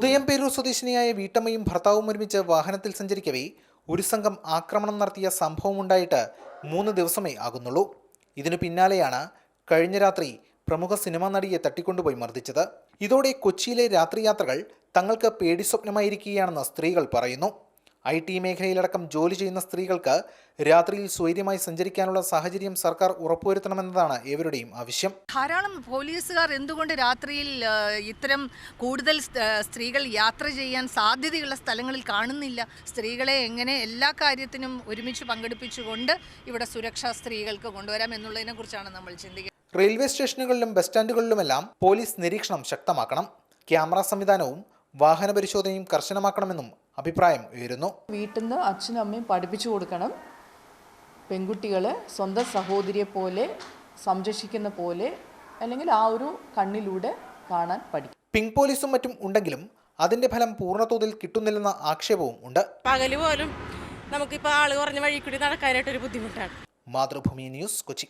ഉദയംപേരൂർ സ്വദേശിനിയായ വീട്ടമ്മയും ഭർത്താവും ഒരുമിച്ച് വാഹനത്തിൽ സഞ്ചരിക്കവേ ഒരു സംഘം ആക്രമണം നടത്തിയ സംഭവമുണ്ടായിട്ട് 3 ദിവസമേ ആകുന്നുള്ളൂ. ഇതിനു പിന്നാലെയാണ് കഴിഞ്ഞ രാത്രി പ്രമുഖ സിനിമാ നടിയെ തട്ടിക്കൊണ്ടുപോയി മർദ്ദിച്ചത്. ഇതോടെ കൊച്ചിയിലെ രാത്രിയാത്രകൾ തങ്ങൾക്ക് പേടിസ്വപ്നമായിരിക്കുകയാണെന്ന് സ്ത്രീകൾ പറയുന്നു. IT മേഖലയിലടക്കം ജോലി ചെയ്യുന്ന സ്ത്രീകൾക്ക് രാത്രിയിൽ സ്വൈര്യമായി സഞ്ചരിക്കാനുള്ള സാഹചര്യം സർക്കാർ ഉറപ്പുവരുത്തണമെന്നതാണ് ഏവരുടെയും ആവശ്യം. ധാരാളം പോലീസുകാർ എന്തുകൊണ്ട് രാത്രിയിൽ ഇത്തരം കൂടുതൽ സ്ത്രീകൾ യാത്ര ചെയ്യാൻ സാധ്യതയുള്ള സ്ഥലങ്ങളിൽ കാണുന്നില്ല? സ്ത്രീകളെ എങ്ങനെ എല്ലാ കാര്യത്തിനും ഒരുമിച്ച് പങ്കെടുപ്പിച്ചുകൊണ്ട് ഇവിടെ സുരക്ഷ സ്ത്രീകൾക്ക് കൊണ്ടുവരാം എന്നുള്ളതിനെ കുറിച്ചാണ് നമ്മൾ ചിന്തിക്കുന്നത്. റെയിൽവേ സ്റ്റേഷനുകളിലും ബസ് സ്റ്റാൻഡുകളിലുമെല്ലാം പോലീസ് നിരീക്ഷണം ശക്തമാക്കണം. ക്യാമറ സംവിധാനവും വാഹന പരിശോധനയും കർശനമാക്കണമെന്നും അഭിപ്രായം ഉയരുന്നു. വീട്ടിൽ നിന്ന് അച്ഛനും അമ്മയും പഠിപ്പിച്ചു കൊടുക്കണം. പെൺകുട്ടികളെ സ്വന്തം സഹോദരിയെ പോലെ സംരക്ഷിക്കുന്ന പോലെ അല്ലെങ്കിൽ ആ ഒരു കണ്ണിലൂടെ കാണാൻ പഠിക്കും. പിങ്ക് പോലീസും മറ്റും ഉണ്ടെങ്കിലും അതിന്റെ ഫലം പൂർണ്ണതോതിൽ കിട്ടുന്നില്ലെന്ന ആക്ഷേപവും ഉണ്ട്. പകല് പോലും നമുക്കിപ്പോൾ ആള് കുറഞ്ഞ വഴി കൂടി നടക്കാനായിട്ടൊരു ബുദ്ധിമുട്ടാണ്. മാതൃഭൂമി ന്യൂസ്, കൊച്ചി.